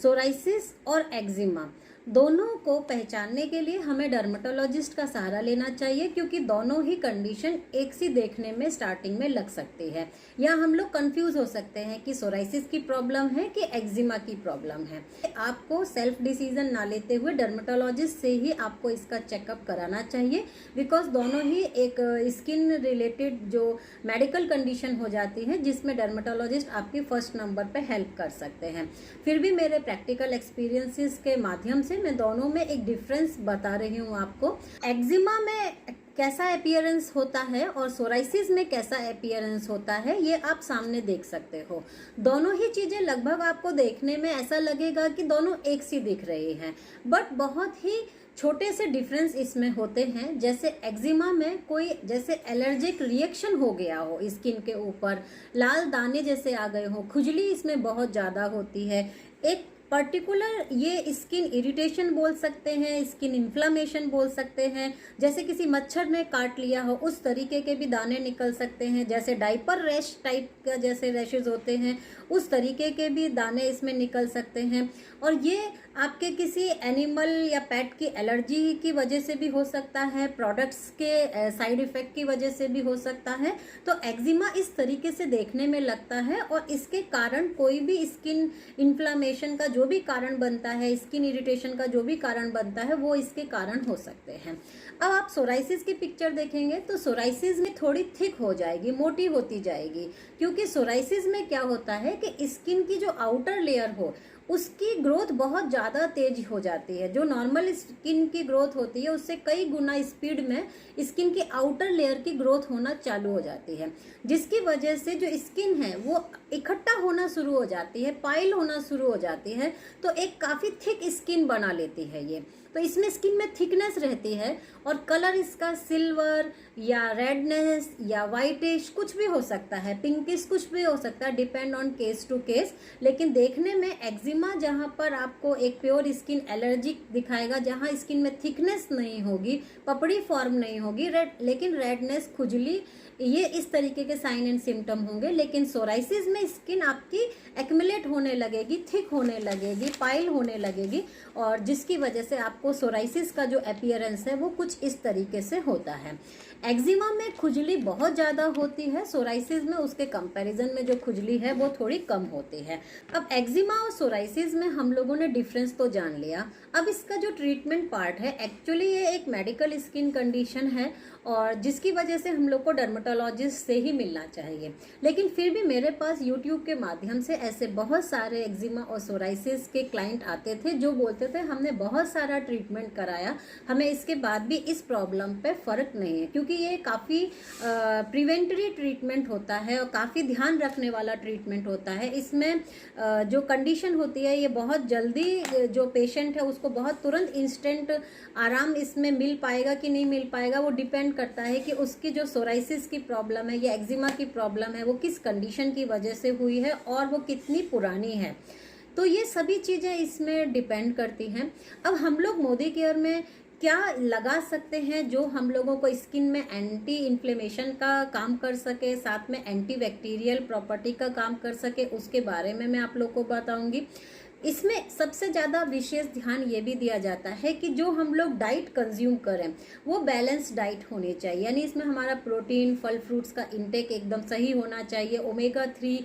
Psoriasis और eczema दोनों को पहचानने के लिए हमें डर्मेटोलॉजिस्ट का सहारा लेना चाहिए, क्योंकि दोनों ही कंडीशन एक सी देखने में स्टार्टिंग में लग सकती है, या हम लोग कंफ्यूज हो सकते हैं कि सोराइसिस की प्रॉब्लम है कि एक्जिमा की प्रॉब्लम है। आपको सेल्फ डिसीजन ना लेते हुए डर्मेटोलॉजिस्ट से ही आपको इसका चेकअप कराना चाहिए, बिकॉज दोनों ही एक स्किन रिलेटेड जो मेडिकल कंडीशन हो जाती है जिसमें डर्मेटोलॉजिस्ट आपकी फर्स्ट नंबर पे हेल्प कर सकते हैं। फिर भी मेरे प्रैक्टिकल एक्सपीरियंसेस के माध्यम से मैं दोनों में एक डिफरेंस बता रही हूँ आपको। एक्जिमा में कैसा अपीयरेंस होता है और सोराइसिस में कैसा अपीयरेंस होता है ये आप सामने देख सकते हो। दोनों ही चीजें लगभग आपको देखने में ऐसा लगेगा कि दोनों एक सी दिख रही हैं, बट बहुत ही छोटे से डिफरेंस इसमें होते हैं। जैसे एक्जिमा में कोई जैसे एलर्जिक रिएक्शन हो गया हो स्किन के ऊपर, लाल दाने जैसे आ गए हो, खुजली इसमें बहुत ज़्यादा होती है, एक पर्टिकुलर ये स्किन इरिटेशन बोल सकते हैं, स्किन इन्फ्लामेशन बोल सकते हैं, जैसे किसी मच्छर ने काट लिया हो उस तरीके के भी दाने निकल सकते हैं, जैसे डाइपर रैश टाइप का जैसे रैशेज होते हैं उस तरीके के भी दाने इसमें निकल सकते हैं। और ये आपके किसी एनिमल या पेट की एलर्जी की वजह से भी हो सकता है, प्रोडक्ट्स के साइड इफेक्ट की वजह से भी हो सकता है। तो एक्जिमा इस तरीके से देखने में लगता है और इसके कारण कोई भी स्किन इन्फ्लामेशन का जो भी कारण बनता है, स्किन इरिटेशन का जो भी कारण बनता है वो इसके कारण हो सकते हैं। अब आप सोराइसिस की पिक्चर देखेंगे तो सोराइसिस में थोड़ी थिक हो जाएगी, मोटी होती जाएगी, क्योंकि सोराइसिस में क्या होता है कि स्किन की जो आउटर लेयर हो उसकी ग्रोथ बहुत ज़्यादा तेज हो जाती है। जो नॉर्मल स्किन की ग्रोथ होती है उससे कई गुना स्पीड में स्किन की आउटर लेयर की ग्रोथ होना चालू हो जाती है, जिसकी वजह से जो स्किन है वो इकट्ठा होना शुरू हो जाती है, पाइल होना शुरू हो जाती है, तो एक काफ़ी थिक स्किन बना लेती है ये। तो इसमें स्किन में थिकनेस रहती है और कलर इसका सिल्वर या रेडनेस या वाइटिश कुछ भी हो सकता है, पिंकिश कुछ भी हो सकता है, depend on case to case. लेकिन देखने में एक्जिमा जहाँ पर आपको एक प्योर स्किन एलर्जिक दिखाएगा, जहाँ स्किन में थिकनेस नहीं होगी, पपड़ी फॉर्म नहीं होगी, लेकिन रेडनेस, खुजली, ये इस तरीके के साइन एंड सिम्टम होंगे। लेकिन सोराइसिस में स्किन आपकी एक्युमुलेट होने लगेगी, थिक होने लगेगी, पाइल होने लगेगी, और जिसकी वजह से आपको सोराइसिस का जो अपीयरेंस है वो कुछ इस तरीके से होता है। एक्जिमा में खुजली बहुत ज़्यादा होती है, सोराइसिस में उसके कंपैरिजन में जो खुजली है वो थोड़ी कम होती है। अब एक्जिमा और सोराइसिस में हम लोगों ने डिफरेंस तो जान लिया। अब इसका जो ट्रीटमेंट पार्ट है, एक्चुअली ये एक मेडिकल स्किन कंडीशन है और जिसकी वजह से हम लोग को डर्मेटोलॉजिस्ट से ही मिलना चाहिए। लेकिन फिर भी मेरे पास यूट्यूब के माध्यम से ऐसे बहुत सारे एक्जिमा और सोराइसिस के क्लाइंट आते थे जो बोलते थे हमने बहुत सारा ट्रीटमेंट कराया, हमें इसके बाद भी इस प्रॉब्लम पे फ़र्क नहीं है, क्योंकि ये काफ़ी प्रिवेंटरी ट्रीटमेंट होता है और काफ़ी ध्यान रखने वाला ट्रीटमेंट होता है। इसमें जो कंडीशन होती है ये बहुत जल्दी जो पेशेंट है उसको बहुत तुरंत इंस्टेंट आराम इसमें मिल पाएगा कि नहीं मिल पाएगा, वो डिपेंड करता है कि उसकी जो सोराइसिस की प्रॉब्लम है या एक्जिमा की प्रॉब्लम है वो किस कंडीशन की वजह से हुई है और वो कितनी पुरानी है। तो ये सभी चीज़ें इसमें डिपेंड करती हैं। अब हम लोग मोदी केयर में क्या लगा सकते हैं जो हम लोगों को स्किन में एंटी इन्फ्लेमेशन का काम कर सके, साथ में एंटी बैक्टीरियल प्रॉपर्टी का काम कर सके, उसके बारे में मैं आप लोग को बताऊंगी। इसमें सबसे ज़्यादा विशेष ध्यान ये भी दिया जाता है कि जो हम लोग डाइट कंज्यूम करें वो बैलेंस डाइट होनी चाहिए, यानी इसमें हमारा प्रोटीन, फल फ्रूट्स का इंटेक एकदम सही होना चाहिए, ओमेगा 3,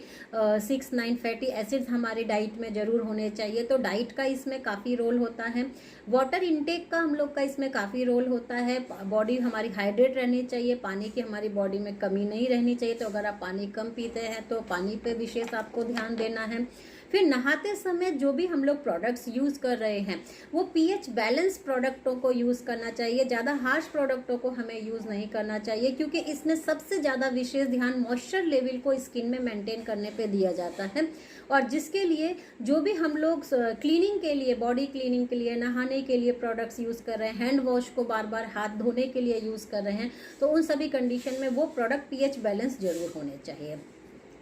6, 9 फैटी एसिड्स हमारी डाइट में ज़रूर होने चाहिए। तो डाइट का इसमें काफ़ी रोल होता है। वाटर इंटेक का हम लोग का इसमें काफ़ी रोल होता है। बॉडी हमारी हाइड्रेट रहनी चाहिए, पानी की हमारी बॉडी में कमी नहीं रहनी चाहिए। तो अगर आप पानी कम पीते हैं तो पानी पे विशेष आपको ध्यान देना है। फिर नहाते समय जो भी हम लोग प्रोडक्ट्स यूज़ कर रहे हैं वो पीएच बैलेंस प्रोडक्टों को यूज़ करना चाहिए, ज़्यादा हार्श प्रोडक्टों को हमें यूज़ नहीं करना चाहिए, क्योंकि इसमें सबसे ज़्यादा विशेष ध्यान मॉइस्चर लेवल को स्किन में मेंटेन करने पे दिया जाता है। और जिसके लिए जो भी हम लोग क्लीनिंग के लिए, बॉडी क्लीनिंग के लिए, नहाने के लिए प्रोडक्ट्स यूज़ कर रहे हैं, हैंड वॉश को बार बार हाथ धोने के लिए यूज़ कर रहे हैं, तो उन सभी कंडीशन में वो प्रोडक्ट पीएच बैलेंस जरूर होने चाहिए।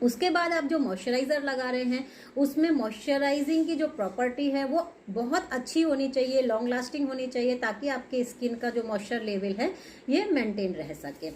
उसके बाद आप जो मॉइस्चराइज़र लगा रहे हैं उसमें मॉइस्चराइजिंग की जो प्रॉपर्टी है वो बहुत अच्छी होनी चाहिए, लॉन्ग लास्टिंग होनी चाहिए, ताकि आपके स्किन का जो मॉइस्चर लेवल है ये मेंटेन रह सके।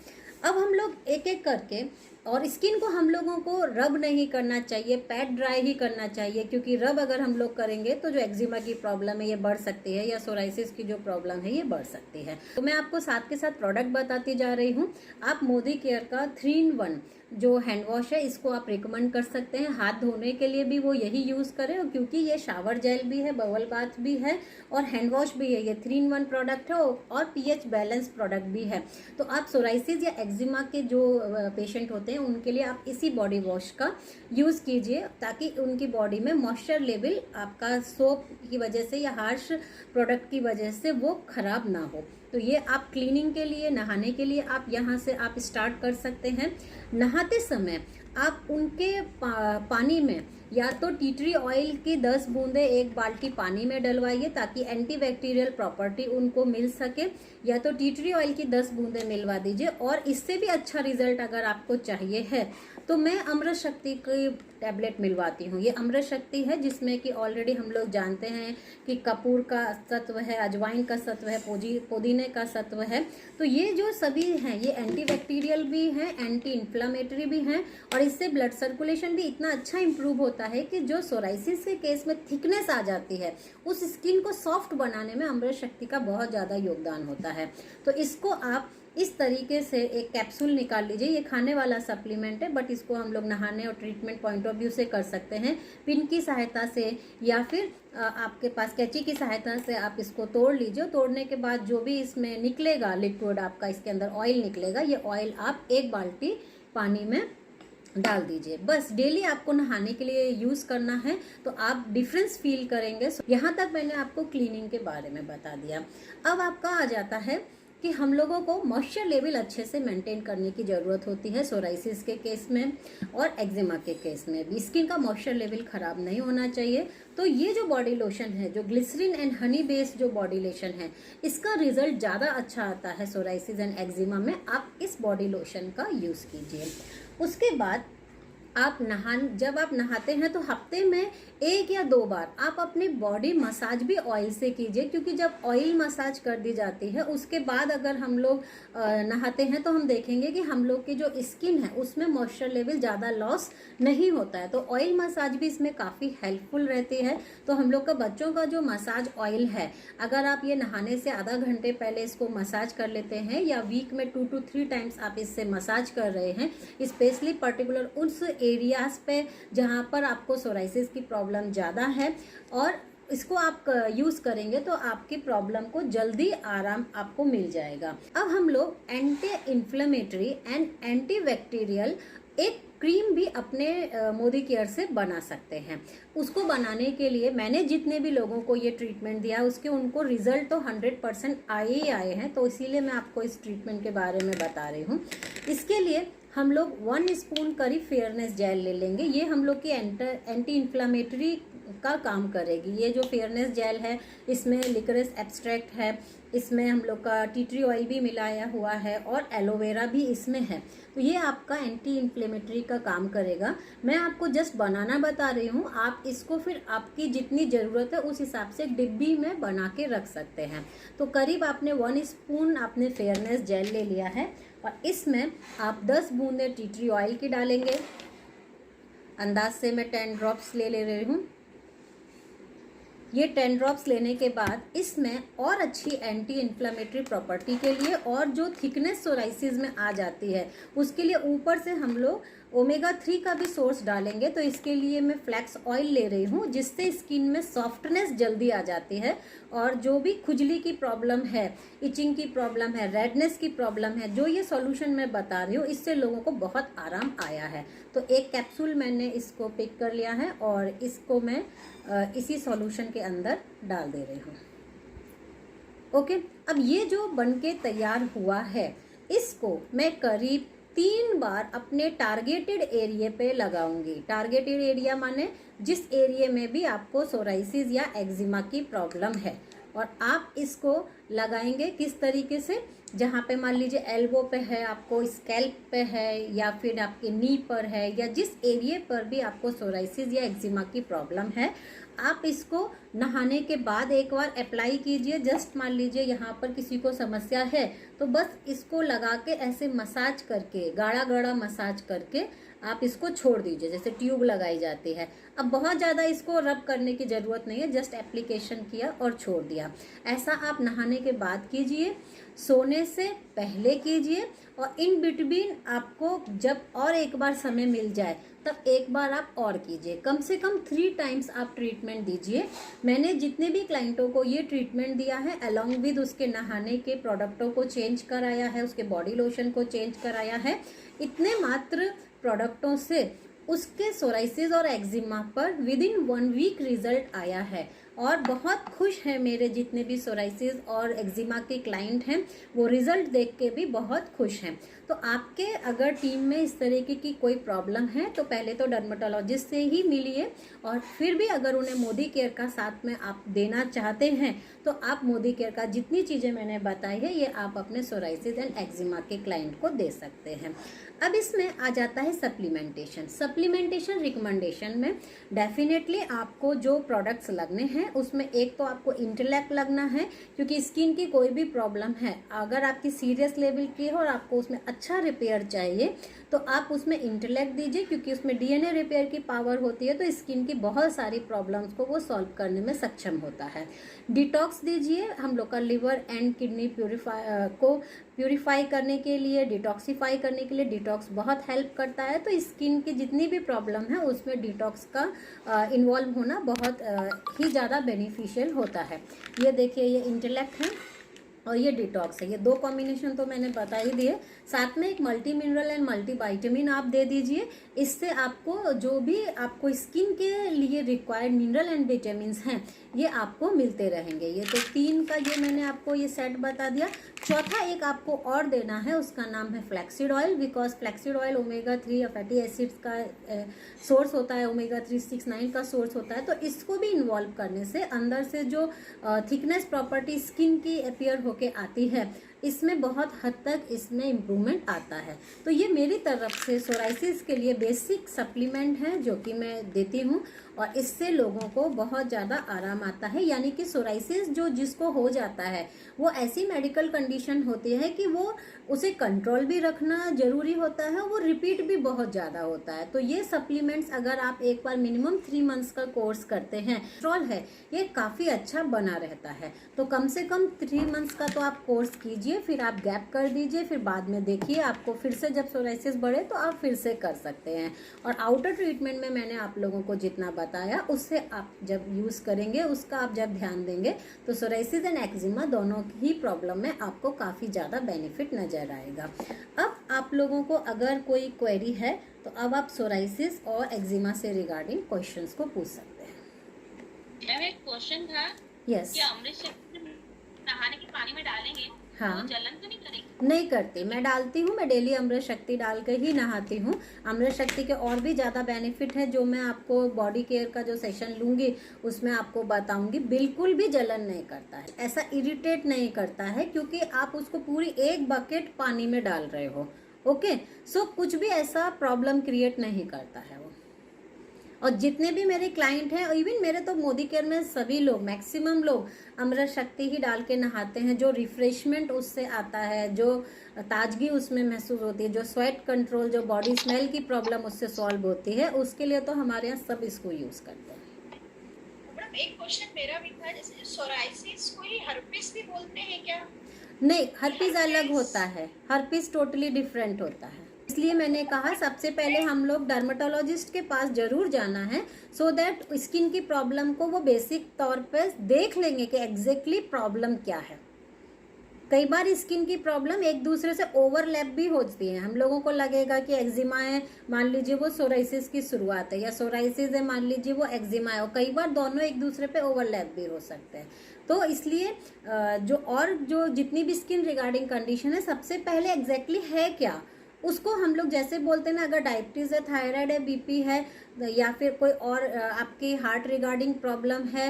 अब हम लोग एक एक करके और स्किन को हम लोगों को रब नहीं करना चाहिए, पैट ड्राई ही करना चाहिए, क्योंकि रब अगर हम लोग करेंगे तो जो एक्जिमा की प्रॉब्लम है ये बढ़ सकती है, या सोराइसिस की जो प्रॉब्लम है ये बढ़ सकती है। तो मैं आपको साथ के साथ प्रोडक्ट बताती जा रही हूँ। आप मोदी केयर का 3-in-1 जो हैंड वॉश है इसको आप रिकमेंड कर सकते हैं। हाथ धोने के लिए भी वो यही यूज़ करें, और क्योंकि ये शावर जेल भी है, बबल बाथ भी है और हैंड वॉश भी है, ये 3-in-1 प्रोडक्ट है और पीएच बैलेंस प्रोडक्ट भी है। तो आप सोराइसिस या एक्जिमा के जो पेशेंट होते हैं उनके लिए आप इसी बॉडी वॉश का यूज़ कीजिए, ताकि उनकी बॉडी में मॉइस्चर लेवल आपका सोप की वजह से या हार्श प्रोडक्ट की वजह से वो खराब ना हो। तो ये आप क्लीनिंग के लिए, नहाने के लिए आप यहाँ से आप स्टार्ट कर सकते हैं। नहाते समय आप उनके पानी में या तो टी ट्री ऑयल की 10 बूंदें 1 बाल्टी पानी में डलवाइए, ताकि एंटीबैक्टीरियल प्रॉपर्टी उनको मिल सके, या तो टी ट्री ऑयल की 10 बूंदें मिलवा दीजिए। और इससे भी अच्छा रिजल्ट अगर आपको चाहिए है तो मैं अमृत शक्ति की टैबलेट मिलवाती हूँ। ये अमृत शक्ति है जिसमें कि ऑलरेडी हम लोग जानते हैं कि कपूर का सत्व है, अजवाइन का सत्व है, पुदीने का सत्व है। तो ये जो सभी हैं ये एंटीबैक्टीरियल भी हैं, एंटी इन्फ्लामेटरी भी हैं, और इससे ब्लड सर्कुलेशन भी इतना अच्छा इंप्रूव होता है कि जो सोराइसिस के केस में थिकनेस आ जाती है उस स्किन को सॉफ्ट बनाने में अमृत शक्ति का बहुत ज़्यादा योगदान होता है। तो इसको आप इस तरीके से एक कैप्सूल निकाल लीजिए। ये खाने वाला सप्लीमेंट है, बट इसको हम लोग नहाने और ट्रीटमेंट पॉइंट ऑफ व्यू से कर सकते हैं। पिन की सहायता से या फिर आपके पास कैंची की सहायता से आप इसको तोड़ लीजिए। तोड़ने के बाद जो भी इसमें निकलेगा लिक्विड, आपका इसके अंदर ऑयल निकलेगा, ये ऑयल आप 1 बाल्टी पानी में डाल दीजिए। बस डेली आपको नहाने के लिए यूज़ करना है, तो आप डिफरेंस फील करेंगे। यहाँ तक मैंने आपको क्लीनिंग के बारे में बता दिया। अब आपका आ जाता है कि हम लोगों को मॉइस्चर लेवल अच्छे से मेंटेन करने की ज़रूरत होती है सोराइसिस के केस में और एक्जिमा के केस में भी। स्किन का मॉइस्चर लेवल ख़राब नहीं होना चाहिए। तो ये जो बॉडी लोशन है, जो ग्लिसरीन एंड हनी बेस्ड जो बॉडी लोशन है, इसका रिजल्ट ज़्यादा अच्छा आता है सोराइसिस एंड एक्जिमा में। आप इस बॉडी लोशन का यूज़ कीजिए। उसके बाद आप जब आप नहाते हैं तो हफ्ते में 1 या 2 बार आप अपनी बॉडी मसाज भी ऑयल से कीजिए, क्योंकि जब ऑयल मसाज कर दी जाती है उसके बाद अगर हम लोग नहाते हैं तो हम देखेंगे कि हम लोग की जो स्किन है उसमें मॉइस्चर लेवल ज़्यादा लॉस नहीं होता है। तो ऑयल मसाज भी इसमें काफ़ी हेल्पफुल रहती है। तो हम लोग का बच्चों का जो मसाज ऑयल है, अगर आप ये नहाने से आधा घंटे पहले इसको मसाज कर लेते हैं या वीक में 2 to 3 टाइम्स आप इससे मसाज कर रहे हैं, स्पेशली पर्टिकुलर उस एरियाज पे जहाँ पर आपको सोराइसिस की प्रॉब्लम ज़्यादा है, और इसको आप यूज़ करेंगे तो आपकी प्रॉब्लम को जल्दी आराम आपको मिल जाएगा। अब हम लोग anti inflammatory and anti bacterial एक क्रीम भी अपने मोदी केयर से बना सकते हैं। उसको बनाने के लिए मैंने जितने भी लोगों को ये ट्रीटमेंट दिया उसके उनको रिजल्ट तो 100% आए ही आए हैं। तो इसीलिए मैं आपको इस ट्रीटमेंट के बारे में बता रही हूँ। इसके लिए हम लोग 1 स्पून करीब फेयरनेस जेल ले लेंगे। ये हम लोग की एंटी इन्फ्लामेटरी का काम करेगी। ये जो फेयरनेस जेल है इसमें लिकरेस एक्सट्रैक्ट है, इसमें हम लोग का टी ट्री ऑयल भी मिलाया हुआ है और एलोवेरा भी इसमें है। तो ये आपका एंटी इन्फ्लेमेटरी का काम करेगा। मैं आपको जस्ट बनाना बता रही हूँ, आप इसको फिर आपकी जितनी ज़रूरत है उस हिसाब से डिब्बी में बना के रख सकते हैं। तो करीब आपने 1 स्पून आपने फेयरनेस जेल ले लिया है और इसमें आप 10 बूंदें टी ट्री ऑयल की डालेंगे। अंदाज से मैं 10 ड्रॉप्स ले रही हूँ। ये 10 ड्रॉप्स लेने के बाद इसमें और अच्छी एंटी इन्फ्लेमेटरी प्रॉपर्टी के लिए और जो थिकनेस सोराइसिस में आ जाती है उसके लिए ऊपर से हम लोग ओमेगा 3 का भी सोर्स डालेंगे। तो इसके लिए मैं फ्लैक्स ऑयल ले रही हूँ, जिससे स्किन में सॉफ्टनेस जल्दी आ जाती है और जो भी खुजली की प्रॉब्लम है, इचिंग की प्रॉब्लम है, रेडनेस की प्रॉब्लम है, जो ये सॉल्यूशन मैं बता रही हूँ इससे लोगों को बहुत आराम आया है। तो एक कैप्सूल मैंने इसको पिक कर लिया है और इसको मैं इसी सॉल्यूशन के अंदर डाल दे रही हूँ। ओके, अब ये जो बनके तैयार हुआ है इसको मैं करीब 3 बार अपने टारगेटेड एरिया पे लगाऊंगी। टारगेटेड एरिया माने जिस एरिया में भी आपको सोराइसिस या एक्जिमा की प्रॉब्लम है। और आप इसको लगाएंगे किस तरीके से, जहाँ पे मान लीजिए एल्बो पे है, आपको स्कैल्प पे है, या फिर आपके नी पर है, या जिस एरिया पर भी आपको सोराइसिस या एक्जिमा की प्रॉब्लम है, आप इसको नहाने के बाद एक बार अप्लाई कीजिए। जस्ट मान लीजिए यहाँ पर किसी को समस्या है तो बस इसको लगा के ऐसे मसाज करके, गाढ़ा गाढ़ा मसाज करके आप इसको छोड़ दीजिए, जैसे ट्यूब लगाई जाती है। अब बहुत ज़्यादा इसको रब करने की ज़रूरत नहीं है, जस्ट एप्लीकेशन किया और छोड़ दिया। ऐसा आप नहाने के बाद कीजिए, सोने से पहले कीजिए, और इन बिटवीन आपको जब और एक बार समय मिल जाए तब एक बार आप और कीजिए। कम से कम 3 टाइम्स आप ट्रीटमेंट दीजिए। मैंने जितने भी क्लाइंटों को ये ट्रीटमेंट दिया है, अलॉन्ग विद उसके नहाने के प्रोडक्टों को चेंज कराया है, उसके बॉडी लोशन को चेंज कराया है, इतने मात्र प्रोडक्टों से उसके सोराइसिस और एक्जिमा पर विद इन 1 वीक रिजल्ट आया है। और बहुत खुश हैं मेरे जितने भी सोराइसिस और एक्जिमा के क्लाइंट हैं, वो रिजल्ट देख के भी बहुत खुश हैं। तो आपके अगर टीम में इस तरीके की कोई प्रॉब्लम है तो पहले तो डर्मेटोलॉजिस्ट से ही मिलिए, और फिर भी अगर उन्हें मोदी केयर का साथ में आप देना चाहते हैं तो आप मोदी केयर का जितनी चीज़ें मैंने बताई है ये आप अपने सोराइसिस एंड एक्जिमा के क्लाइंट को दे सकते हैं। अब इसमें आ जाता है सप्लीमेंटेशन। सप्लीमेंटेशन रिकमेंडेशन में डेफिनेटली आपको जो प्रोडक्ट्स लगने हैं उसमें एक तो आपको इंटेलेक्ट लगना है, क्योंकि स्किन की कोई भी प्रॉब्लम है अगर आपकी सीरियस लेवल की है और आपको उसमें अच्छा रिपेयर चाहिए तो आप उसमें इंटेलेक्ट दीजिए, क्योंकि उसमें डीएनए रिपेयर की पावर होती है, तो स्किन की बहुत सारी प्रॉब्लम्स को वो सॉल्व करने में सक्षम होता है। डिटॉक्स दीजिए, हम लोग का लिवर एंड किडनी प्यूरिफाई करने के लिए, डिटॉक्सीफाई करने के लिए डिटॉक्स बहुत हेल्प करता है। तो स्किन की जितनी भी प्रॉब्लम है उसमें डिटॉक्स का इन्वॉल्व होना बहुत ही ज़्यादा बेनिफिशियल होता है। ये देखिए, ये इंटेलेक्ट है और ये डिटॉक्स है, ये 2 कॉम्बिनेशन तो मैंने बता ही दिए। साथ में एक multi mineral and multi vitamin आप दे दीजिए। इससे आपको जो भी आपको स्किन के लिए रिक्वायर्ड मिनरल एंड विटामिन हैं ये आपको मिलते रहेंगे। ये तो 3 का ये मैंने आपको ये सेट बता दिया। चौथा एक आपको और देना है, उसका नाम है flaxseed oil, because flaxseed oil omega 3 या फैटी एसिड्स का सोर्स होता है, ओमेगा 3, 6, 9 का सोर्स होता है। तो इसको भी इन्वॉल्व करने से अंदर से जो थिकनेस प्रॉपर्टी स्किन की अपीयर होके आती है, इसमें बहुत हद तक इसमें इम्प्रूवमेंट आता है। तो ये मेरी तरफ से सोराइसिस के लिए बेसिक सप्लीमेंट है जो कि मैं देती हूँ, और इससे लोगों को बहुत ज़्यादा आराम आता है। यानी कि सोराइसिस जो जिसको हो जाता है वो ऐसी मेडिकल कंडीशन होती है कि वो उसे कंट्रोल भी रखना ज़रूरी होता है, वो रिपीट भी बहुत ज़्यादा होता है। तो ये सप्लीमेंट्स अगर आप एक बार मिनिमम 3 मंथ्स का कोर्स करते हैं, कंट्रोल है ये काफ़ी अच्छा बना रहता है। तो कम से कम 3 मंथ्स का तो आप कोर्स कीजिए, फिर आप गैप कर दीजिए, फिर बाद में देखिए आपको फिर से जब सोराइसिस बढ़े तो आप फिर से कर सकते हैं। और आउटर ट्रीटमेंट में मैंने आप लोगों को जितना बताया उससे आप जब यूज़ करेंगे, उसका आप जब ध्यान देंगे तो सोराइसिस एंड एक्जिमा दोनों ही प्रॉब्लम में आपको काफ़ी ज़्यादा बेनिफिट नज़र आएगा। अब आप लोगों को अगर कोई क्वेरी है तो अब आप सोराइसिस और एक्जिमा से रिगार्डिंग क्वेश्चंस को पूछ सकते हैं। एक क्वेश्चन था, यस, कि अमृत शक्ति नहाने के पानी में डालेंगे हाँ, तो जलन तो नहीं करेगी? नहीं करती, मैं डालती हूँ, मैं डेली अमृत शक्ति डाल के ही नहाती हूँ। अमृत शक्ति के और भी ज़्यादा बेनिफिट है जो मैं आपको बॉडी केयर का जो सेशन लूँगी उसमें आपको बताऊँगी। बिल्कुल भी जलन नहीं करता है, ऐसा इरिटेट नहीं करता है, क्योंकि आप उसको पूरी 1 बकेट पानी में डाल रहे हो। ओके, सो कुछ भी ऐसा प्रॉब्लम क्रिएट नहीं करता है वो। और जितने भी मेरे क्लाइंट हैं, इवन मेरे तो मोदी केयर में सभी लोग, मैक्सिमम लोग अमृत शक्ति ही डाल के नहाते हैं। जो रिफ्रेशमेंट उससे आता है, जो ताजगी उसमें महसूस होती है, जो स्वेट कंट्रोल, जो बॉडी स्मेल की प्रॉब्लम उससे सॉल्व होती है, उसके लिए तो हमारे यहाँ सब इसको यूज़ करते हैं। मैडम एक क्वेश्चन मेरा भी था, जैसे सोराइसिस को ही हर्पिस भी बोलते हैं क्या? नहीं, हर्पीस अलग होता है, हर्पीस टोटली डिफरेंट होता है। इसलिए मैंने कहा सबसे पहले हम लोग डर्मेटोलॉजिस्ट के पास जरूर जाना है, सो दैट स्किन की प्रॉब्लम को वो बेसिक तौर पे देख लेंगे कि एग्जैक्टली प्रॉब्लम क्या है। कई बार स्किन की प्रॉब्लम एक दूसरे से ओवरलैप भी होती है। हम लोगों को लगेगा कि एक्जिमा है, मान लीजिए वो सोराइसिस की शुरुआत है, या सोराइसिस है मान लीजिए वो एक्जिमा है, और कई बार दोनों एक दूसरे पे ओवरलैप भी हो सकते हैं। तो इसलिए जो जितनी भी स्किन रिगार्डिंग कंडीशन है, सबसे पहले एग्जैक्टली है क्या उसको हम लोग जैसे बोलते हैं ना, अगर डायबिटीज़ है, थायराइड है, बीपी है, या फिर कोई और आपकी हार्ट रिगार्डिंग प्रॉब्लम है,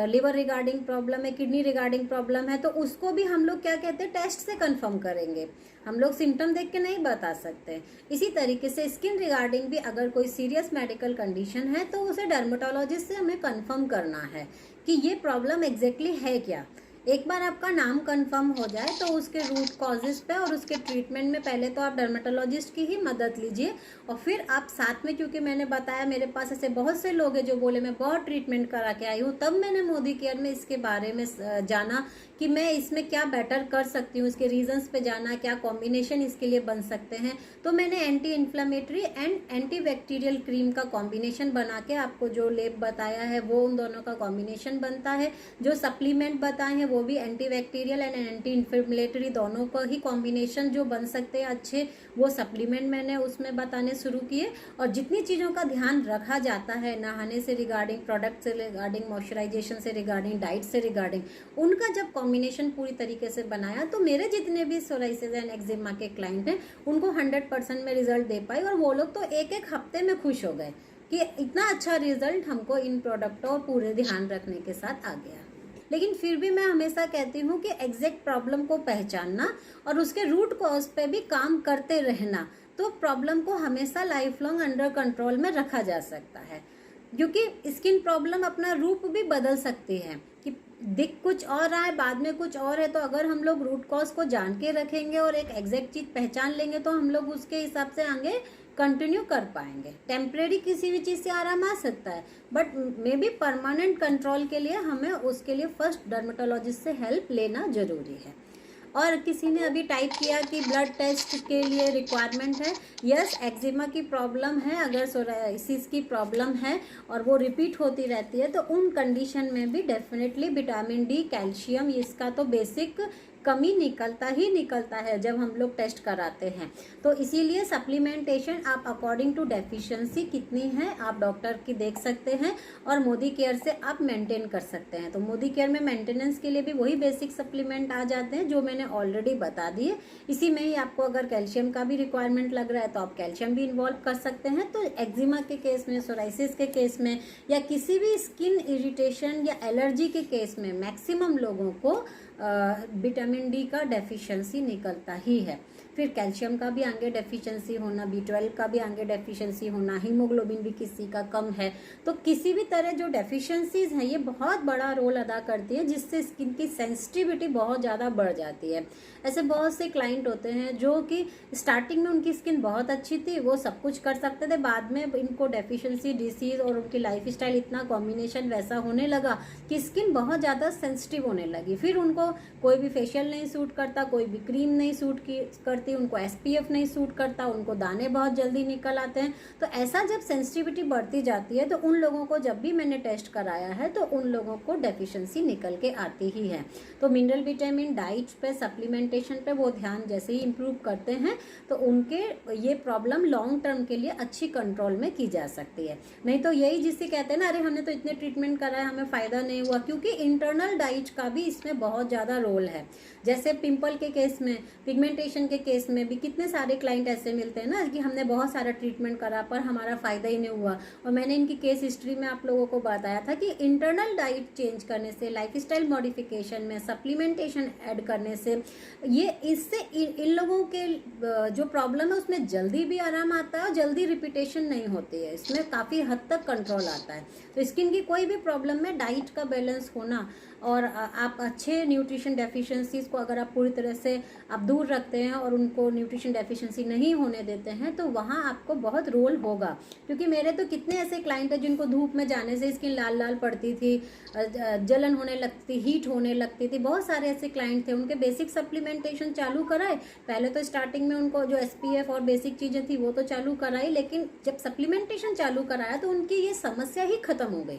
लिवर रिगार्डिंग प्रॉब्लम है, किडनी रिगार्डिंग प्रॉब्लम है, तो उसको भी हम लोग क्या कहते हैं, टेस्ट से कंफर्म करेंगे। हम लोग सिम्टम देख के नहीं बता सकते। इसी तरीके से स्किन रिगार्डिंग भी अगर कोई सीरियस मेडिकल कंडीशन है तो उसे डर्मेटोलॉजिस्ट से हमें कंफर्म करना है कि ये प्रॉब्लम एग्जैक्टली है क्या। एक बार आपका नाम कंफर्म हो जाए तो उसके रूट कॉजेज पे और उसके ट्रीटमेंट में पहले तो आप डर्मेटोलॉजिस्ट की ही मदद लीजिए, और फिर आप साथ में, क्योंकि मैंने बताया मेरे पास ऐसे बहुत से लोग हैं जो बोले मैं बहुत ट्रीटमेंट करा के आई हूँ, तब मैंने मोदी केयर में इसके बारे में जाना कि मैं इसमें क्या बेटर कर सकती हूँ, इसके रीजंस पे जाना, क्या कॉम्बिनेशन इसके लिए बन सकते हैं। तो मैंने anti inflammatory and anti bacterial cream का कॉम्बिनेशन बना के आपको जो लेप बताया है वो उन दोनों का कॉम्बिनेशन बनता है। जो सप्लीमेंट बताए हैं वो भी anti bacterial and anti inflammatory दोनों का ही कॉम्बिनेशन जो बन सकते हैं अच्छे, वो सप्लीमेंट मैंने उसमें बताने शुरू किए। और जितनी चीज़ों का ध्यान रखा जाता है, नहाने से रिगार्डिंग, प्रोडक्ट से रिगार्डिंग, मॉइस्चराइजेशन से रिगार्डिंग, डाइट से रिगार्डिंग, उनका जब कॉम्बिनेशन पूरी तरीके से बनाया तो मेरे जितने भी सोराइसिस एंड एक्जिमा के क्लाइंट हैं उनको 100% में रिजल्ट दे पाई, और वो लोग तो एक एक हफ्ते में खुश हो गए कि इतना अच्छा रिजल्ट हमको इन प्रोडक्टों और पूरे ध्यान रखने के साथ आ गया। लेकिन फिर भी मैं हमेशा कहती हूँ कि एग्जैक्ट प्रॉब्लम को पहचानना और उसके रूट कॉज पे भी काम करते रहना, तो प्रॉब्लम को हमेशा लाइफ लॉन्ग अंडर कंट्रोल में रखा जा सकता है। क्योंकि स्किन प्रॉब्लम अपना रूप भी बदल सकती है कि दिख कुछ और रहा है, बाद में कुछ और है। तो अगर हम लोग रूट कॉज को जान के रखेंगे और एक एग्जैक्ट चीज़ पहचान लेंगे तो हम लोग उसके हिसाब से आगे कंटिन्यू कर पाएंगे। टेम्परेरी किसी भी चीज़ से आराम आ सकता है, but may be permanent control के लिए हमें उसके लिए फर्स्ट डर्मेटोलॉजिस्ट से हेल्प लेना ज़रूरी है। और किसी ने अभी टाइप किया कि ब्लड टेस्ट के लिए रिक्वायरमेंट है। यस, एक्जिमा की प्रॉब्लम है, अगर सोराइसिस की प्रॉब्लम है और वो रिपीट होती रहती है तो उन कंडीशन में भी डेफिनेटली विटामिन डी, कैल्शियम, इसका तो बेसिक कमी निकलता ही निकलता है जब हम लोग टेस्ट कराते हैं। तो इसीलिए सप्लीमेंटेशन आप अकॉर्डिंग टू डेफिशिएंसी कितनी है आप डॉक्टर की देख सकते हैं और मोदी केयर से आप मेंटेन कर सकते हैं। तो मोदी केयर में मेंटेनेंस के लिए भी वही बेसिक सप्लीमेंट आ जाते हैं जो मैंने ऑलरेडी बता दिए। इसी में ही आपको अगर कैल्शियम का भी रिक्वायरमेंट लग रहा है तो आप कैल्शियम भी इन्वॉल्व कर सकते हैं। तो एक्जिमा के केस में, सोराइसिस के केस में, या किसी भी स्किन इरिटेशन या एलर्जी के केस में मैक्सिमम लोगों को विटामिन डी का डेफिशिएंसी निकलता ही है। फिर कैल्शियम का भी आगे डेफिशिएंसी होना, B12 का भी आगे डेफिशिएंसी होना, हीमोग्लोबिन भी किसी का कम है। तो किसी भी तरह जो डेफिशिएंसीज हैं ये बहुत बड़ा रोल अदा करती है, जिससे स्किन की सेंसिटिविटी बहुत ज़्यादा बढ़ जाती है। ऐसे बहुत से क्लाइंट होते हैं जो कि स्टार्टिंग में उनकी स्किन बहुत अच्छी थी, वो सब कुछ कर सकते थे, बाद में इनको डेफिशिएंसी, डिसीज और उनकी लाइफस्टाइल इतना कॉम्बिनेशन वैसा होने लगा कि स्किन बहुत ज़्यादा सेंसिटिव होने लगी। फिर उनको कोई भी फेशियल नहीं सूट करता, कोई भी क्रीम नहीं सूट करती, उनको SPF नहीं सूट करता, उनको दाने बहुत जल्दी निकल आते हैं। तो ऐसा जब सेंसिटिविटी बढ़ती जाती है तो उन लोगों को, जब भी मैंने टेस्ट कराया है तो उन लोगों को डेफिशिएंसी निकल के आती ही है। तो मिनरल विटामिन डाइट पे, सप्लीमेंटेशन पे वो ध्यान जैसे ही इम्प्रूव करते हैं तो उनके ये प्रॉब्लम लॉन्ग टर्म के लिए अच्छी कंट्रोल में की जा सकती है। नहीं तो यही जिससे कहते हैं ना, अरे हमने तो इतने ट्रीटमेंट कराया हमें फ़ायदा नहीं हुआ, क्योंकि इंटरनल डाइट का भी इसमें बहुत ज़्यादा रोल है। जैसे पिंपल के केस में, पिगमेंटेशन के केस में भी कितने सारे क्लाइंट ऐसे मिलते हैं ना कि हमने बहुत सारा ट्रीटमेंट करा पर हमारा फ़ायदा ही नहीं हुआ। और मैंने इनकी केस हिस्ट्री में आप लोगों को बताया था कि इंटरनल डाइट चेंज करने से, लाइफस्टाइल मॉडिफिकेशन में सप्लीमेंटेशन ऐड करने से, ये इससे इन लोगों के जो प्रॉब्लम है उसमें जल्दी भी आराम आता है और जल्दी रिपीटेशन नहीं होती है, इसमें काफ़ी हद तक कंट्रोल आता है। तो स्किन की कोई भी प्रॉब्लम में डाइट का बैलेंस होना और आप अच्छे न्यूट्रिशन डेफिशिएंसीज को अगर आप पूरी तरह से आप दूर रखते हैं और उनको न्यूट्रिशन डेफिशिएंसी नहीं होने देते हैं तो वहाँ आपको बहुत रोल होगा। क्योंकि मेरे तो कितने ऐसे क्लाइंट हैं जिनको धूप में जाने से स्किन लाल लाल पड़ती थी, जलन होने लगती, हीट होने लगती थी। बहुत सारे ऐसे क्लाइंट थे, उनके बेसिक सप्लीमेंटेशन चालू कराए। पहले तो स्टार्टिंग में उनको जो SPF और बेसिक चीज़ें थी वो तो चालू कराई, लेकिन जब सप्लीमेंटेशन चालू कराया तो उनकी ये समस्या ही खत्म हो गई,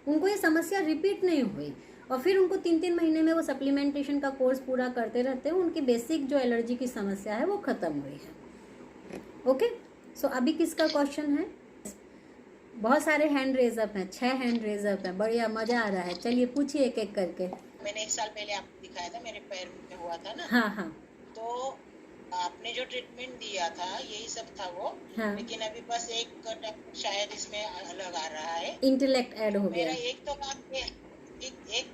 उनको ये समस्या रिपीट नहीं हुई। और फिर उनको 3-3 महीने में वो सप्लीमेंटेशन का कोर्स पूरा करते रहते हैं, उनकी बेसिक जो एलर्जी की समस्या है वो ख़त्म हुई है। ओके, सो अभी किसका क्वेश्चन है? बहुत सारे हैंड रेज अप हैं, 6 हैंड रेज अप हैं, बढ़िया, मज़ा आ रहा है। चलिए पूछिए एक एक करके। मैंने 1 साल पहले आपको दिखाया था, मेरे पैर में हुआ था ना। हाँ हाँ। तो आपने जो ट्रीटमेंट दिया था यही सब था वो, हाँ, लेकिन अभी बस एक टैबलेट शायद इसमें अलग आ रहा है। इंटेलेक्ट ऐड हो मेरा गया। एक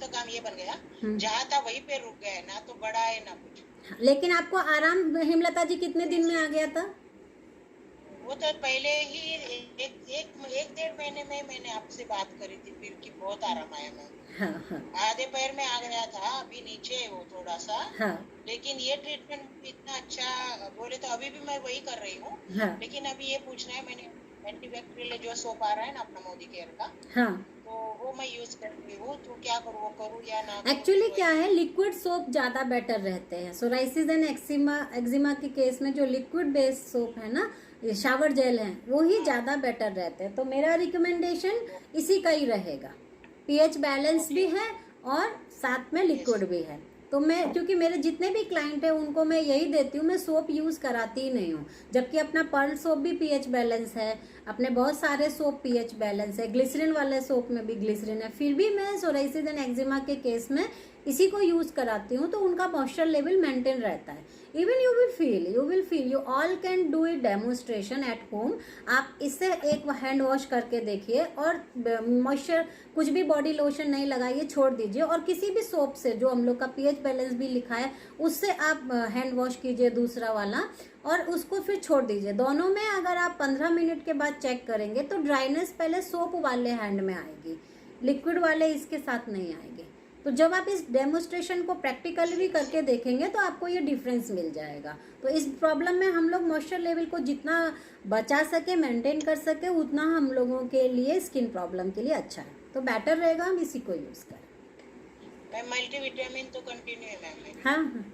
तो काम ये बन गया, हम्म। जहाँ था वहीं पे रुक गया है, ना तो बढ़ा है ना कुछ। हाँ, लेकिन आपको आराम हेमलता जी कितने दिन में आ गया था? वो तो पहले ही एक 1.5 महीने में मैंने आपसे बात करी थी, फिर की बहुत आराम आया मैम। हाँ हाँ आधे पैर में आ गया था, अभी नीचे है वो थोड़ा सा। हाँ लेकिन ये ट्रीटमेंट इतना अच्छा बोले तो अभी भी मैं वही कर रही हूँ। हाँ लेकिन अभी ये पूछना है, मैंने एंटीबैक्टीरियल जो सोप आ रहा है ना अपना मोदी केयर का, हाँ। तो वो मैं यूज कर रही हूँ। तो क्या करूँ, वो करूँ या ना करूँ? एक्चुअली फिर क्या वही है, लिक्विड सोप ज़्यादा बेटर रहते हैं। सोराइसिस एंड एक्जिमा के केस में जो लिक्विड बेस्ड सोप है ना, ये शावर जेल है, वो ही ज़्यादा बेटर रहते हैं। तो मेरा रिकमेंडेशन इसी का ही रहेगा। पीएच बैलेंस भी है और साथ में लिक्विड भी है। तो मैं, क्योंकि मेरे जितने भी क्लाइंट हैं उनको मैं यही देती हूँ, मैं सोप यूज़ कराती ही नहीं हूँ। जबकि अपना पर्ल सोप भी पीएच बैलेंस है, अपने बहुत सारे सोप पीएच बैलेंस है, ग्लिसरीन वाले सोप में भी ग्लिसरीन है, फिर भी मैं सोराइसिस एंड एक्जिमा के केस में इसी को यूज़ कराती हूँ। तो उनका मॉइस्चर लेवल मेंटेन रहता है। Even you will feel you all can do it demonstration at home. आप इससे एक हैंड वॉश करके देखिए और मॉइस्चर, कुछ भी बॉडी लोशन नहीं लगाइए, छोड़ दीजिए, और किसी भी सोप से जो हम लोग का पीएच बैलेंस भी लिखा है उससे आप हैंड वॉश कीजिए दूसरा वाला, और उसको फिर छोड़ दीजिए। दोनों में अगर आप 15 मिनट के बाद चेक करेंगे तो ड्राइनेस पहले सोप वाले हैंड में आएगी, लिक्विड वाले इसके साथ नहीं आएंगे। तो जब आप इस डेमोन्स्ट्रेशन को प्रैक्टिकली भी करके देखेंगे तो आपको ये डिफरेंस मिल जाएगा। तो इस प्रॉब्लम में हम लोग मॉइस्चर लेवल को जितना बचा सके, मेंटेन कर सके, उतना हम लोगों के लिए स्किन प्रॉब्लम के लिए अच्छा है। तो बेटर रहेगा हम इसी को यूज करें। मैम मल्टीविटामिन तो कंटिन्यू है मैम मेरी। हाँ हाँ,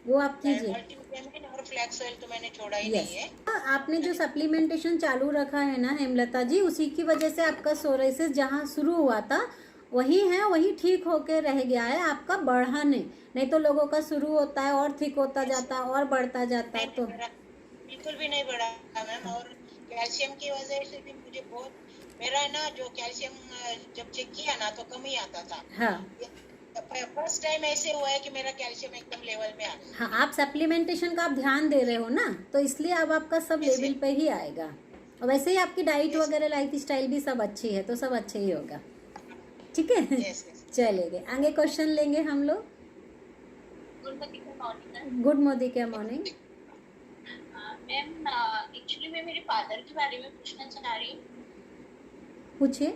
वो आप कीजिए। मल्टीविटामिन और फ्लैक्स ऑयल तो मैंने छोड़ा ही यस, नहीं है। आपने जो सप्लीमेंटेशन चालू रखा है ना हेमलता जी, उसी की वजह से आपका सोराइसिस जहाँ शुरू हुआ था वही है, वही ठीक होके रह गया है, आपका बढ़ा नहीं तो लोगों का शुरू होता है और ठीक होता जाता है और बढ़ता जाता है। तो बिल्कुल भी नहीं बढ़ा मैम। और कैल्शियम की वजह से भी मुझे बहुत, मेरा है ना जो कैल्शियम जब चेक किया ना तो कम ही आता था। हाँ फर्स्ट टाइम ऐसे हुआ है कि मेरा कैल्शियम एकदम लेवल में आ गया। हाँ, आप सप्लीमेंटेशन का आप ध्यान दे रहे हो ना, तो इसलिए अब आपका सब Yes, लेवल पे ही आएगा। और वैसे ही आपकी डाइट वगैरह, लाइफ स्टाइल भी सब अच्छी है, तो सब अच्छे ही होगा। ठीक है, Yes, yes. चलेंगे आगे। क्वेश्चन लेंगे हम लोग। गुड मोदी क्या मॉर्निंग। मैम एक्चुअली मैं मेरे फादर के बारे में पूछना चाह रही हूँ। पूछिए।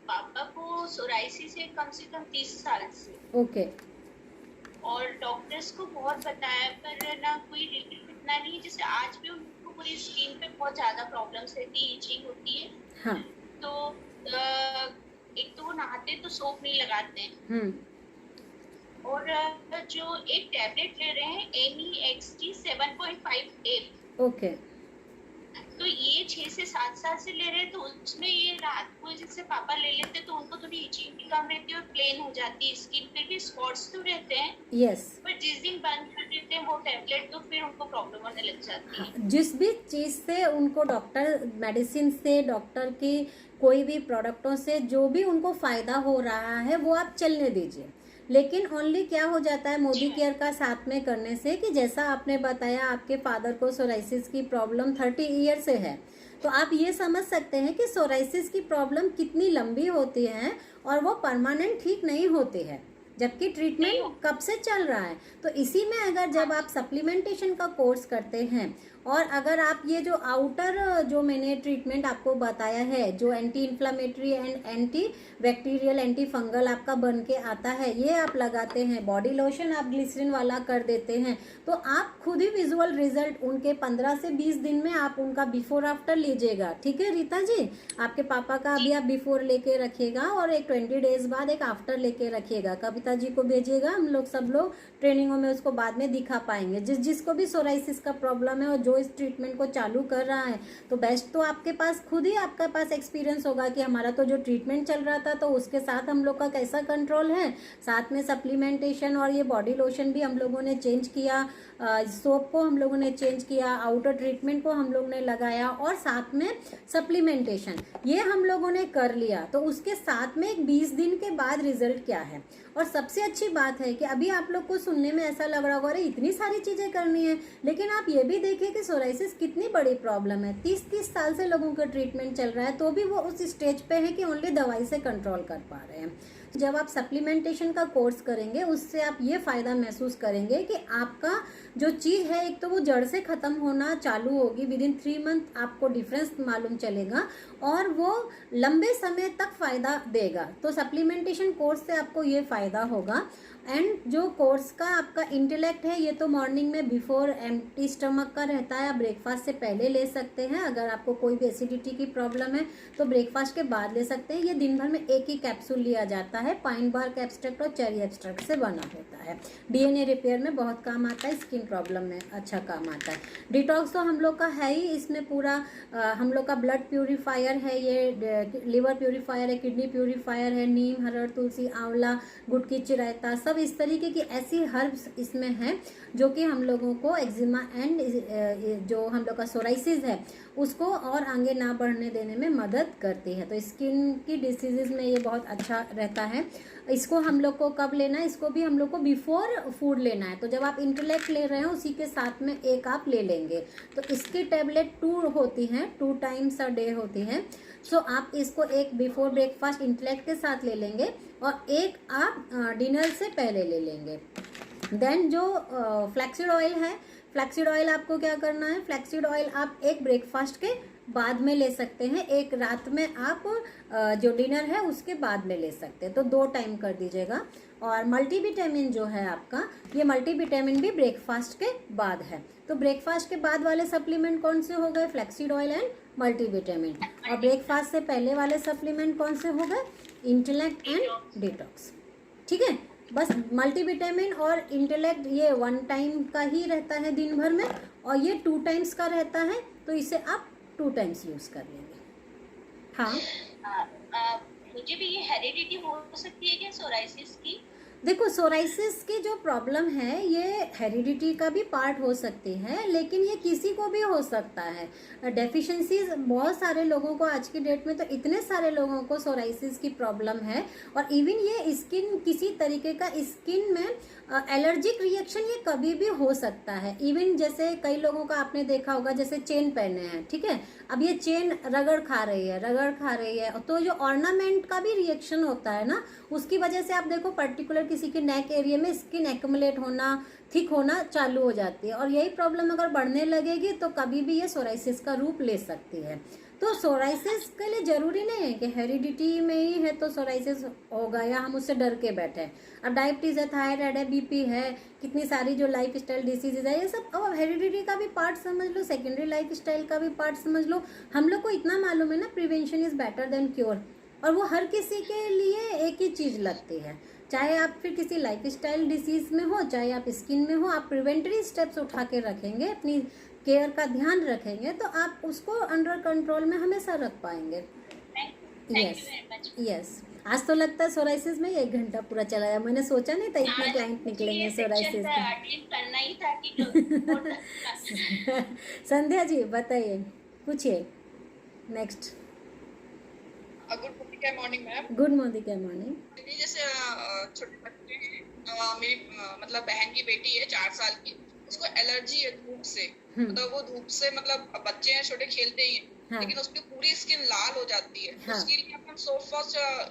पापा को सोराइसिस है कम से कम 30 साल से। ओके। और डॉक्टर्स को बहुत बताया पर ना कोई रिलीफ इतना नहीं। जैसे आज भी उनको पूरी स्किन पे बहुत ज्यादा प्रॉब्लम्स रहती है, इचिंग होती है। हाँ। तो एक तो वो नहाते तो सोप नहीं लगाते हैं। और जो एक टैबलेट ले रहे हैं NEXT 7.5 ओके। तो ये 6 से 7 साल से ले रहे हैं। तो उसमें ये रात को जैसे पापा ले लेते तो उनको थोड़ी इचिंग भी कम रहती है और प्लेन हो जाती है स्किन, फिर भी स्पॉट्स तो रहते हैं। यस। पर जिस दिन बंद कर देते हैं वो टैबलेट तो फिर उनको प्रॉब्लम होने लग जाती है। जिस भी चीज़ से उनको डॉक्टर, मेडिसिन से, डॉक्टर की कोई भी प्रोडक्टों से जो भी उनको फ़ायदा हो रहा है वो आप चलने दीजिए। लेकिन ओनली क्या हो जाता है मोदी केयर का साथ में करने से, कि जैसा आपने बताया आपके फादर को सोराइसिस की प्रॉब्लम 30 ईयर से है, तो आप ये समझ सकते हैं कि सोराइसिस की प्रॉब्लम कितनी लंबी होती है और वो परमानेंट ठीक नहीं होती है, जबकि ट्रीटमेंट कब से चल रहा है। तो इसी में अगर जब आप सप्लीमेंटेशन का कोर्स करते हैं और अगर आप ये जो आउटर जो मैंने ट्रीटमेंट आपको बताया है, जो anti inflammatory and anti bacterial anti fungal आपका बन के आता है, ये आप लगाते हैं, बॉडी लोशन आप ग्लिसरीन वाला कर देते हैं, तो आप खुद ही विजुअल रिजल्ट उनके 15 से 20 दिन में आप उनका बिफोर आफ्टर लीजिएगा। ठीक है रीता जी, आपके पापा का अभी आप बिफोर लेके रखिएगा और एक 20 डेज बाद एक आफ्टर लेके रखिएगा। कविता जी को भेजिएगा, हम लोग सब लोग ट्रेनिंगों में उसको बाद में दिखा पाएंगे। जिसको भी सोराइसिस का प्रॉब्लम है और जो जो इस ट्रीटमेंट को चालू कर रहा है, तो बेस्ट तो आपके पास खुद ही आपके पास एक्सपीरियंस होगा कि हमारा तो जो ट्रीटमेंट चल रहा था तो उसके साथ हम लोग का कैसा कंट्रोल है, साथ में सप्लीमेंटेशन और ये बॉडी लोशन भी हम लोगों ने चेंज किया, सोप को हम लोगों ने चेंज किया, आउटर ट्रीटमेंट को हम लोग ने लगाया और साथ में सप्लीमेंटेशन, ये हम लोगों ने कर लिया। तो उसके साथ में एक 20 दिन के बाद रिजल्ट क्या है। और सबसे अच्छी बात है कि अभी आप लोग को सुनने में ऐसा लग रहा होगा अरे इतनी सारी चीज़ें करनी है, लेकिन आप ये भी देखिए कि सोराइसिस कितनी बड़ी प्रॉब्लम है। 30-30 साल से लोगों का ट्रीटमेंट चल रहा है तो भी वो उस स्टेज पे है कि ओनली दवाई से कंट्रोल कर पा रहे हैं। जब आप सप्लीमेंटेशन का कोर्स करेंगे उससे आप ये फ़ायदा महसूस करेंगे कि आपका जो चीज़ है एक तो वो जड़ से ख़त्म होना चालू होगी, विद इन 3 मंथ आपको डिफरेंस मालूम चलेगा और वो लंबे समय तक फ़ायदा देगा। तो सप्लीमेंटेशन कोर्स से आपको ये फ़ायदा होगा। एंड जो कोर्स का आपका इंटेलेक्ट है ये तो मॉर्निंग में बिफोर एम्प्टी स्टमक का रहता है, आप ब्रेकफास्ट से पहले ले सकते हैं। अगर आपको कोई भी एसिडिटी की प्रॉब्लम है तो ब्रेकफास्ट के बाद ले सकते हैं। ये दिन भर में एक ही कैप्सूल लिया जाता है, पाइन बार्क एक्सट्रैक्ट और चेरी एक्सट्रैक्ट से बना होता है। डीएनए रिपेयर में बहुत काम आता है, स्किन प्रॉब्लम में अच्छा काम आता है। डिटॉक्स तो हम लोग का है ही, इसमें पूरा हम लोग का ब्लड प्यूरीफायर है, ये लिवर प्यूरीफायर है, किडनी प्यूरीफायर है, नीम, हरड़, तुलसी, आंवला, गुटकी, रायता, सब इस तरीके की ऐसी हर्ब्स इसमें हैं जो कि हम लोगों को एक्जिमा एंड जो हम लोग का सोराइसिस है उसको और आगे ना बढ़ने देने में मदद करती है। तो स्किन की डिसीजेज में ये बहुत अच्छा रहता है। इसको हम लोग को कब लेना है, इसको भी हम लोग को बिफोर फूड लेना है। तो जब आप इंटेलेक्ट ले रहे हैं उसी के साथ में एक आप ले लेंगे। तो इसकी टेबलेट 2 होती हैं, 2 टाइम्स अ डे होती हैं। सो आप इसको एक बिफोर ब्रेकफास्ट इंटेलेक्ट के साथ ले लेंगे और एक आप डिनर से पहले ले लेंगे। देन जो फ्लैक्सीड ऑयल है, फ्लैक्सीड ऑयल आपको क्या करना है, फ्लैक्सीड ऑयल आप एक ब्रेकफास्ट के बाद में ले सकते हैं, एक रात में आप जो डिनर है उसके बाद में ले सकते हैं। तो 2 टाइम कर दीजिएगा। और मल्टीविटामिन जो है आपका, ये मल्टीविटामिन भी ब्रेकफास्ट के बाद है। तो ब्रेकफास्ट के बाद वाले सप्लीमेंट कौन से हो गए, फ्लैक्सीड ऑयल एंड मल्टीविटामिन। और ब्रेकफास्ट से पहले वाले सप्लीमेंट कौन से हो गए, इंटेलेक्ट एंड डिटॉक्स। ठीक है, बस मल्टीविटामिन और इंटेलेक्ट ये 1 टाइम का ही रहता है दिन भर में और ये 2 टाइम्स का रहता है, तो इसे आप 2 टाइम्स यूज कर लेंगे। हाँ, मुझे भी ये हेरिडिटी हो सकती है क्या सोराइसिस की? देखो, सोराइसिस की जो प्रॉब्लम है ये हेरिडिटी का भी पार्ट हो सकती है, लेकिन ये किसी को भी हो सकता है। डेफिशिएंसीज बहुत सारे लोगों को आज की डेट में, तो इतने सारे लोगों को सोराइसिस की प्रॉब्लम है। और इवन ये स्किन, किसी तरीके का स्किन में एलर्जिक रिएक्शन ये कभी भी हो सकता है। इवन जैसे कई लोगों का आपने देखा होगा, जैसे चेन पहने हैं, ठीक है, अब ये चेन रगड़ खा रही है, तो जो ऑर्नामेंट का भी रिएक्शन होता है ना, उसकी वजह से आप देखो पर्टिकुलर किसी के नेक एरिया में स्किन एक्युमुलेट होना, थिक होना चालू हो जाती है। और यही प्रॉब्लम अगर बढ़ने लगेगी तो कभी भी ये सोराइसिस का रूप ले सकती है। तो सोराइसिस के लिए जरूरी नहीं है कि हेरिडिटी में ही है तो सोराइसिस होगा या हम उससे डर के बैठे हैं। अब डायबिटीज है, थायराइड है, बीपी है, कितनी सारी जो लाइफ स्टाइल डिसीजेज है, ये सब अब हेरिडिटी का भी पार्ट समझ लो, सेकेंडरी लाइफ स्टाइल का भी पार्ट समझ लो। हम लोग को इतना मालूम है ना, prevention is better than cure. और वो हर किसी के लिए एक ही चीज़ लगती है, चाहे आप फिर किसी लाइफ स्टाइल डिसीज में हो, चाहे आप स्किन में हो। आप प्रिवेंटरी स्टेप्स उठा के रखेंगे, अपनी केयर का ध्यान रखेंगे तो आप उसको अंडर कंट्रोल में हमेशा रख पाएंगे। यस। आज तो लगता है सोराइसिस में 1 घंटा पूरा चला गया। मैंने सोचा नहीं था इतने क्लाइंट निकलेंगे सोराइसिस के। संध्या जी बताइए, पूछिए next. Good morning ma'am. Good morning. जैसे छोटे बच्चे हैं, मेरी मतलब बहन की बेटी है 4 साल की, उसको एलर्जी है धूप से। मतलब वो धूप से, मतलब बच्चे हैं छोटे, खेलते ही हैं, हाँ। लेकिन उसकी पूरी स्किन लाल हो जाती है। हाँ। उसके लिए अपन सोप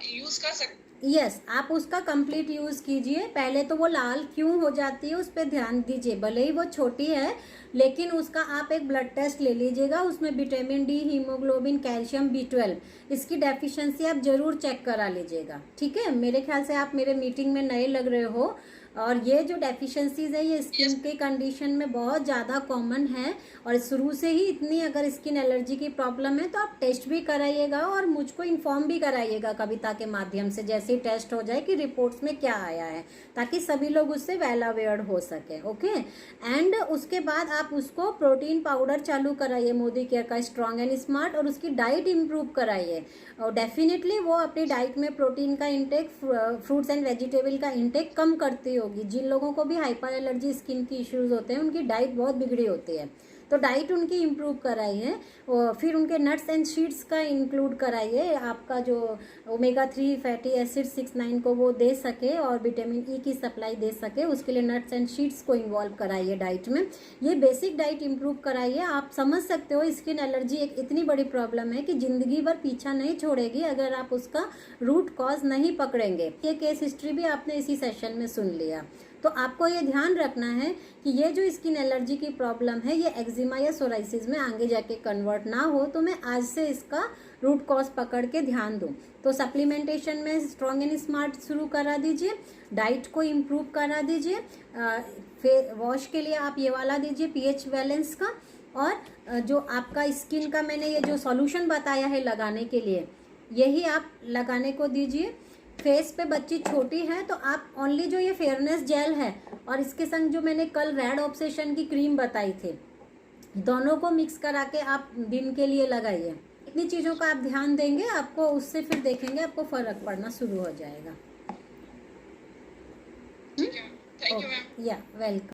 यूज कर सकते हैं? यस, आप उसका कंप्लीट यूज़ कीजिए। पहले तो वो लाल क्यों हो जाती है उस पर ध्यान दीजिए। भले ही वो छोटी है लेकिन उसका आप एक ब्लड टेस्ट ले लीजिएगा, उसमें vitamin D, haemoglobin, calcium, B12 इसकी डेफिशिएंसी आप जरूर चेक करा लीजिएगा। ठीक है, मेरे ख्याल से आप मेरे मीटिंग में नए लग रहे हो, और ये जो डेफिशिएंसीज है ये स्किन Yes. के कंडीशन में बहुत ज़्यादा कॉमन है, और शुरू से ही इतनी अगर स्किन एलर्जी की प्रॉब्लम है तो आप टेस्ट भी कराइएगा और मुझको इन्फॉर्म भी कराइएगा कविता के माध्यम से, जैसे ही टेस्ट हो जाए कि रिपोर्ट्स में क्या आया है, ताकि सभी लोग उससे वेल अवेयर हो सके। ओके, एंड उसके बाद आप उसको प्रोटीन पाउडर चालू कराइए मोदी केयर का स्ट्रॉन्ग एंड स्मार्ट, और उसकी डाइट इम्प्रूव कराइए। और डेफिनेटली वो अपनी डाइट में प्रोटीन का इंटेक, फ्रूट्स एंड वेजिटेबल का इंटेक कम करती होगी। जिन लोगों को भी हाइपर एलर्जी स्किन की इश्यूज होते हैं उनकी डाइट बहुत बिगड़ी होती है, तो डाइट उनकी इम्प्रूव कराइए। और फिर उनके नट्स एंड सीड्स का इंक्लूड कराइए, आपका जो ओमेगा 3 फैटी एसिड 6-9 को वो दे सके और विटामिन ई की सप्लाई दे सके, उसके लिए नट्स एंड सीड्स को इन्वॉल्व कराइए डाइट में। ये बेसिक डाइट इम्प्रूव कराइए। आप समझ सकते हो स्किन एलर्जी एक इतनी बड़ी प्रॉब्लम है कि ज़िंदगी भर पीछा नहीं छोड़ेगी अगर आप उसका रूट कॉज नहीं पकड़ेंगे। ये केस हिस्ट्री भी आपने इसी सेशन में सुन लिया। तो आपको ये ध्यान रखना है कि ये जो स्किन एलर्जी की प्रॉब्लम है ये एक्जिमा या सोराइसिस में आगे जाके कन्वर्ट ना हो, तो मैं आज से इसका रूट कॉज पकड़ के ध्यान दूँ। तो सप्लीमेंटेशन में स्ट्रॉन्ग एंड स्मार्ट शुरू करा दीजिए, डाइट को इम्प्रूव करा दीजिए, वॉश के लिए आप ये वाला दीजिए पीएच बैलेंस का, और जो आपका स्किन का मैंने ये जो सॉल्यूशन बताया है लगाने के लिए, यही आप लगाने को दीजिए। फेस पे बच्ची छोटी है तो आप ओनली जो ये फेयरनेस जेल है और इसके संग जो मैंने कल रेड ऑब्सेशन की क्रीम बताई थी, दोनों को मिक्स करा के आप दिन के लिए लगाइए। इतनी चीज़ों का आप ध्यान देंगे, आपको उससे फिर देखेंगे आपको फ़र्क पड़ना शुरू हो जाएगा। ठीक है, थैंक यू मैम। या वेलकम।